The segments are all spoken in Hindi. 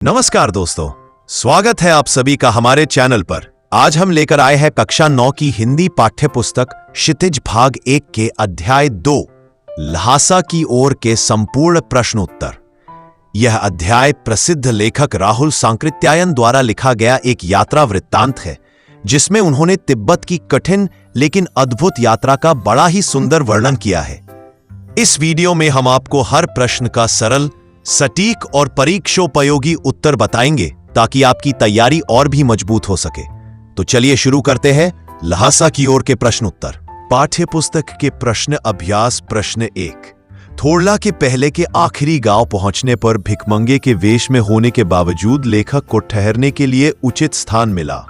नमस्कार दोस्तों, स्वागत है आप सभी का हमारे चैनल पर। आज हम लेकर आए हैं कक्षा 9 की हिंदी पाठ्य पुस्तक क्षितिज भाग 1 के अध्याय 2 ल्हासा की ओर के संपूर्ण प्रश्न उत्तर। यह अध्याय प्रसिद्ध लेखक राहुल सांकृत्यायन द्वारा लिखा गया एक यात्रा वृत्तांत है, जिसमें उन्होंने तिब्बत की कठिन लेकिन अद्भुत यात्रा का बड़ा ही सुंदर वर्णन किया है। इस वीडियो में हम आपको हर प्रश्न का सरल, सटीक और परीक्षोपयोगी उत्तर बताएंगे ताकि आपकी तैयारी और भी मजबूत हो सके। तो चलिए शुरू करते हैं ल्हासा की ओर के प्रश्न उत्तर। पाठ्य पुस्तक के प्रश्न अभ्यास प्रश्न 1। थोरला के पहले के आखिरी गांव पहुंचने पर भिखमंगे के वेश में होने के बावजूद लेखक को ठहरने के लिए उचित स्थान मिला,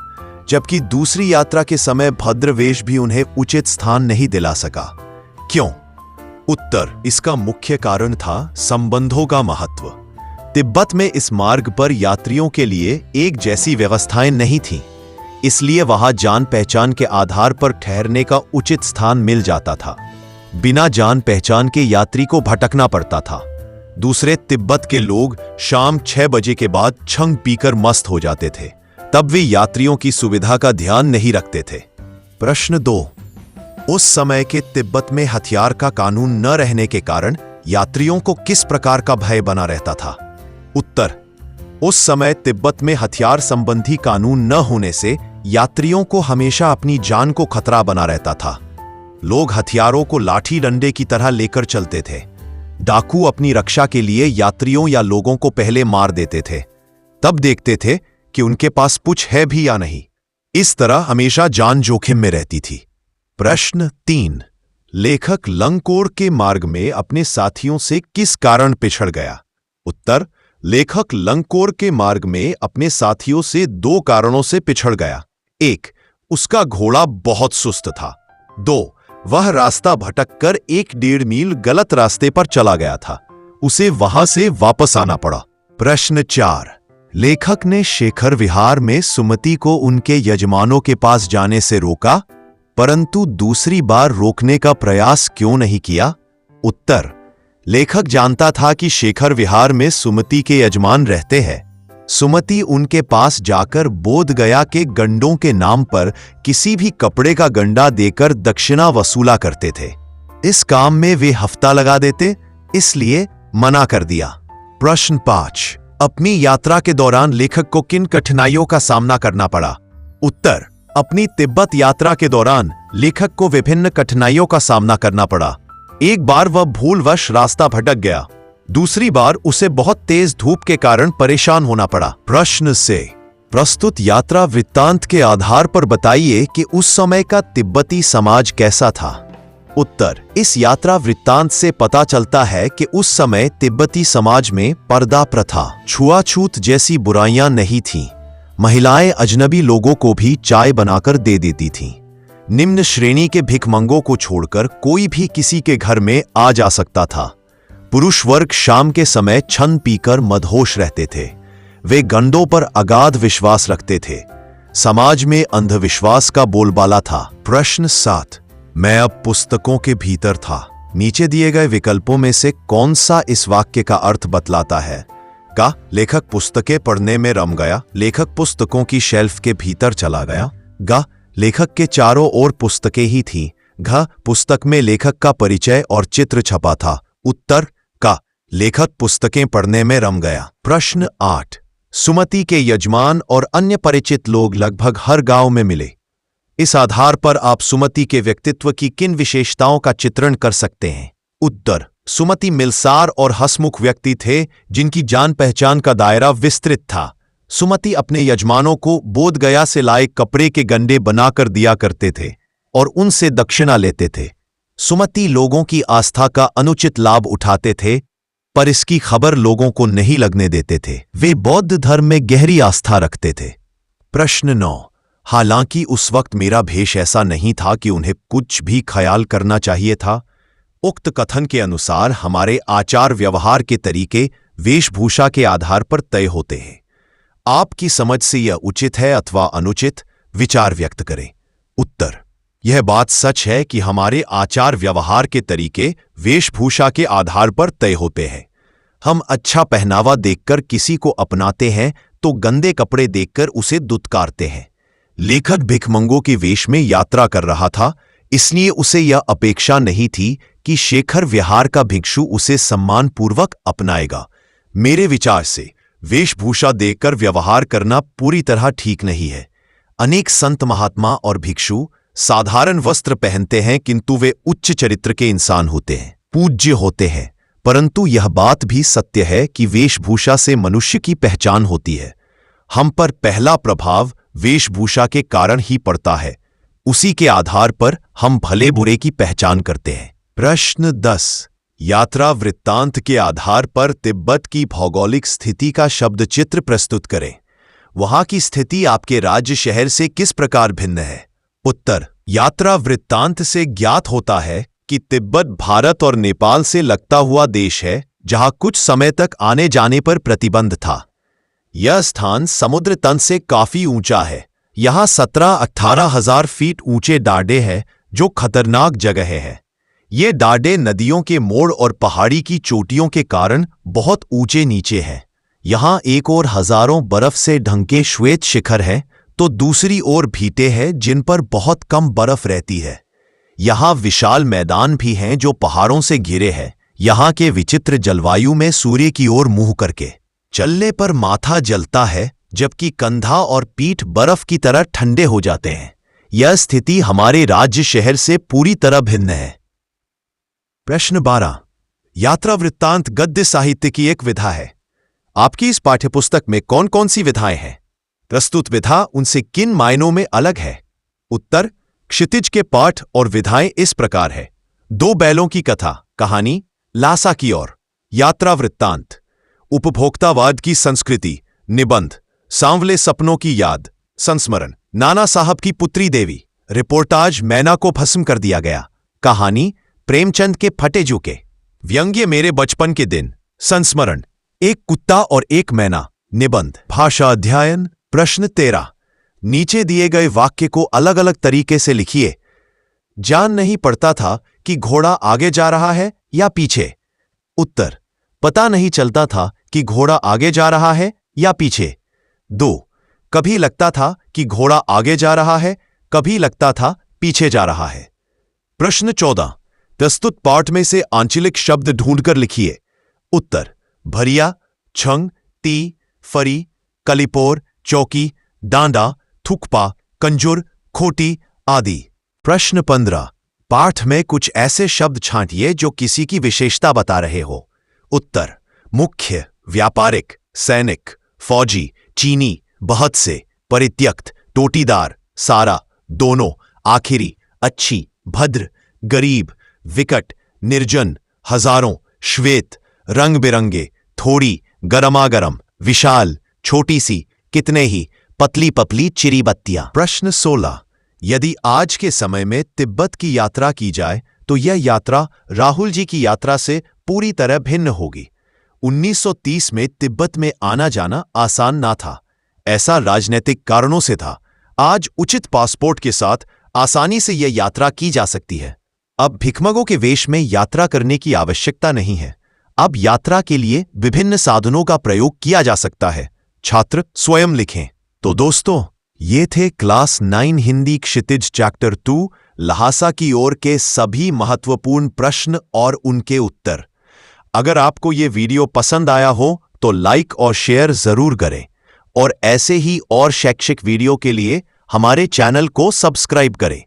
जबकि दूसरी यात्रा के समय भद्र वेश भी उन्हें उचित स्थान नहीं दिला सका। क्यों? उत्तर: इसका मुख्य कारण था संबंधों का महत्व। तिब्बत में इस मार्ग पर यात्रियों के लिए एक जैसी व्यवस्थाएं नहीं थीं, इसलिए वहां जान पहचान के आधार पर ठहरने का उचित स्थान मिल जाता था। बिना जान पहचान के यात्री को भटकना पड़ता था। दूसरे, तिब्बत के लोग शाम 6 बजे के बाद छंग पीकर मस्त हो जाते थे, तब वे यात्रियों की सुविधा का ध्यान नहीं रखते थे। प्रश्न 2। उस समय के तिब्बत में हथियार का कानून न रहने के कारण यात्रियों को किस प्रकार का भय बना रहता था? उत्तर: उस समय तिब्बत में हथियार संबंधी कानून न होने से यात्रियों को हमेशा अपनी जान को खतरा बना रहता था। लोग हथियारों को लाठी डंडे की तरह लेकर चलते थे। डाकू अपनी रक्षा के लिए यात्रियों या लोगों को पहले मार देते थे, तब देखते थे कि उनके पास कुछ है भी या नहीं। इस तरह हमेशा जान जोखिम में रहती थी। प्रश्न 3। लेखक लंकोर के मार्ग में अपने साथियों से किस कारण पिछड़ गया? उत्तर: लेखक लंकोर के मार्ग में अपने साथियों से 2 कारणों से पिछड़ गया। 1. उसका घोड़ा बहुत सुस्त था। 2. वह रास्ता भटककर 1.5 मील गलत रास्ते पर चला गया था। उसे वहां से वापस आना पड़ा। प्रश्न 4। लेखक ने शेखर विहार में सुमति को उनके यजमानों के पास जाने से रोका, परंतु दूसरी बार रोकने का प्रयास क्यों नहीं किया? उत्तर: लेखक जानता था कि शेखर विहार में सुमति के यजमान रहते हैं। सुमति उनके पास जाकर बोध गया के गंडों के नाम पर किसी भी कपड़े का गंडा देकर दक्षिणा वसूला करते थे। इस काम में वे हफ्ता लगा देते, इसलिए मना कर दिया। प्रश्न 5। अपनी यात्रा के दौरान लेखक को किन कठिनाइयों का सामना करना पड़ा? उत्तर: अपनी तिब्बत यात्रा के दौरान लेखक को विभिन्न कठिनाइयों का सामना करना पड़ा। एक बार वह भूलवश रास्ता भटक गया। दूसरी बार उसे बहुत तेज धूप के कारण परेशान होना पड़ा। प्रश्न से प्रस्तुत यात्रा वृत्तांत के आधार पर बताइए कि उस समय का तिब्बती समाज कैसा था। उत्तर: इस यात्रा वृत्तांत से पता चलता है कि उस समय तिब्बती समाज में पर्दा प्रथा, छुआछूत जैसी बुराइयां नहीं थीं। महिलाएं अजनबी लोगों को भी चाय बनाकर दे देती थीं। निम्न श्रेणी के भिखमंगों को छोड़कर कोई भी किसी के घर में आ जा सकता था। पुरुष वर्ग शाम के समय छंद पीकर मदहोश रहते थे। वे गंडों पर अगाध विश्वास रखते थे। समाज में अंधविश्वास का बोलबाला था। प्रश्न 7। मैं अब पुस्तकों के भीतर था। नीचे दिए गए विकल्पों में से कौन सा इस वाक्य का अर्थ बतलाता है? का लेखक पुस्तकें पढ़ने में रम गया। लेखक पुस्तकों की शेल्फ के भीतर चला गया। ग लेखक के चारों ओर पुस्तकें ही थीं। घ पुस्तक में लेखक का परिचय और चित्र छपा था। उत्तर: का लेखक पुस्तकें पढ़ने में रम गया। प्रश्न 8। सुमति के यजमान और अन्य परिचित लोग लगभग हर गांव में मिले। इस आधार पर आप सुमति के व्यक्तित्व की किन विशेषताओं का चित्रण कर सकते हैं? उत्तर: सुमति मिलसार और हंसमुख व्यक्ति थे, जिनकी जान पहचान का दायरा विस्तृत था। सुमति अपने यजमानों को बोध गया से लाए कपड़े के गंडे बनाकर दिया करते थे और उनसे दक्षिणा लेते थे। सुमति लोगों की आस्था का अनुचित लाभ उठाते थे, पर इसकी खबर लोगों को नहीं लगने देते थे। वे बौद्ध धर्म में गहरी आस्था रखते थे। प्रश्न 9। हालांकि उस वक्त मेरा भेष ऐसा नहीं था कि उन्हें कुछ भी ख्याल करना चाहिए था। उक्त कथन के अनुसार हमारे आचार व्यवहार के तरीके वेशभूषा के आधार पर तय होते हैं। आपकी समझ से यह उचित है अथवा अनुचित, विचार व्यक्त करें। उत्तर: यह बात सच है कि हमारे आचार व्यवहार के तरीके वेशभूषा के आधार पर तय होते हैं। हम अच्छा पहनावा देखकर किसी को अपनाते हैं तो गंदे कपड़े देखकर उसे दुत्कारते हैं। लेखक भिखमंगों के वेश में यात्रा कर रहा था, इसलिए उसे यह अपेक्षा नहीं थी कि शेखर विहार का भिक्षु उसे सम्मानपूर्वक अपनाएगा। मेरे विचार से वेशभूषा देखकर व्यवहार करना पूरी तरह ठीक नहीं है। अनेक संत महात्मा और भिक्षु साधारण वस्त्र पहनते हैं, किंतु वे उच्च चरित्र के इंसान होते हैं, पूज्य होते हैं। परंतु यह बात भी सत्य है कि वेशभूषा से मनुष्य की पहचान होती है। हम पर पहला प्रभाव वेशभूषा के कारण ही पड़ता है, उसी के आधार पर हम भले बुरे की पहचान करते हैं। प्रश्न 10। यात्रा वृत्तांत के आधार पर तिब्बत की भौगोलिक स्थिति का शब्द चित्र प्रस्तुत करें। वहां की स्थिति आपके राज्य शहर से किस प्रकार भिन्न है? उत्तर। यात्रा वृत्तांत से ज्ञात होता है कि तिब्बत भारत और नेपाल से लगता हुआ देश है, जहां कुछ समय तक आने जाने पर प्रतिबंध था। यह स्थान समुद्र तल से काफी ऊंचा है। यहां 17-18 हजार फीट ऊंचे डाढ़े हैं, जो खतरनाक जगह है। ये डाढ़े नदियों के मोड़ और पहाड़ी की चोटियों के कारण बहुत ऊंचे नीचे हैं। यहां एक ओर हजारों बर्फ से ढंके श्वेत शिखर हैं, तो दूसरी ओर भीटे हैं जिन पर बहुत कम बर्फ रहती है। यहां विशाल मैदान भी हैं जो पहाड़ों से घिरे हैं। यहां के विचित्र जलवायु में सूर्य की ओर मुंह करके चलने पर माथा जलता है, जबकि कंधा और पीठ बर्फ की तरह ठंडे हो जाते हैं। यह स्थिति हमारे राज्य शहर से पूरी तरह भिन्न है। प्रश्न 12। यात्रा वृत्तांत गद्य साहित्य की एक विधा है। आपकी इस पाठ्यपुस्तक में कौन कौन सी विधाएं हैं? प्रस्तुत विधा उनसे किन मायनों में अलग है? उत्तर। क्षितिज के पाठ और विधाएं इस प्रकार है। 2 बैलों की कथा, कहानी, लासा की ओर। यात्रा वृत्तांत। उपभोक्तावाद की संस्कृति, निबंध। सांवले सपनों की याद, संस्मरण। नाना साहब की पुत्री देवी, रिपोर्टाज। मैना को भस्म कर दिया गया, कहानी। प्रेमचंद के फटे जूके, व्यंग्य। मेरे बचपन के दिन, संस्मरण। एक कुत्ता और एक मैना, निबंध। भाषा अध्ययन। प्रश्न 13। नीचे दिए गए वाक्य को अलग अलग तरीके से लिखिए। जान नहीं पड़ता था कि घोड़ा आगे जा रहा है या पीछे। उत्तर। पता नहीं चलता था कि घोड़ा आगे जा रहा है या पीछे। 2। कभी लगता था कि घोड़ा आगे जा रहा है, कभी लगता था पीछे जा रहा है। प्रश्न 14। प्रस्तुत पाठ में से आंचलिक शब्द ढूंढकर लिखिए। उत्तर। भरिया, छंग, ती, फरी, कलिपोर, चौकी, डांडा, थुकपा, कंजुर, खोटी आदि। प्रश्न 15। पाठ में कुछ ऐसे शब्द छांटिए जो किसी की विशेषता बता रहे हो। उत्तर। मुख्य, व्यापारिक, सैनिक, फौजी, चीनी, बहुत से, परित्यक्त, टोटीदार, सारा, दोनों, आखिरी, अच्छी, भद्र, गरीब, विकट, निर्जन, हजारों, श्वेत, रंग बिरंगे, थोड़ी, गरमागरम, विशाल, छोटी सी, कितने ही, पतली पतली चिरी बत्तियां। प्रश्न 16। यदि आज के समय में तिब्बत की यात्रा की जाए तो यह यात्रा राहुल जी की यात्रा से पूरी तरह भिन्न होगी। 1930 में तिब्बत में आना जाना आसान ना था। ऐसा राजनीतिक कारणों से था। आज उचित पासपोर्ट के साथ आसानी से यह यात्रा की जा सकती है। अब भिखमंगों के वेश में यात्रा करने की आवश्यकता नहीं है। अब यात्रा के लिए विभिन्न साधनों का प्रयोग किया जा सकता है। छात्र स्वयं लिखें। तो दोस्तों, ये थे क्लास 9 हिंदी क्षितिज चैप्टर 2 ल्हासा की ओर के सभी महत्वपूर्ण प्रश्न और उनके उत्तर। अगर आपको ये वीडियो पसंद आया हो तो लाइक और शेयर जरूर करें, और ऐसे ही और शैक्षिक वीडियो के लिए हमारे चैनल को सब्सक्राइब करें।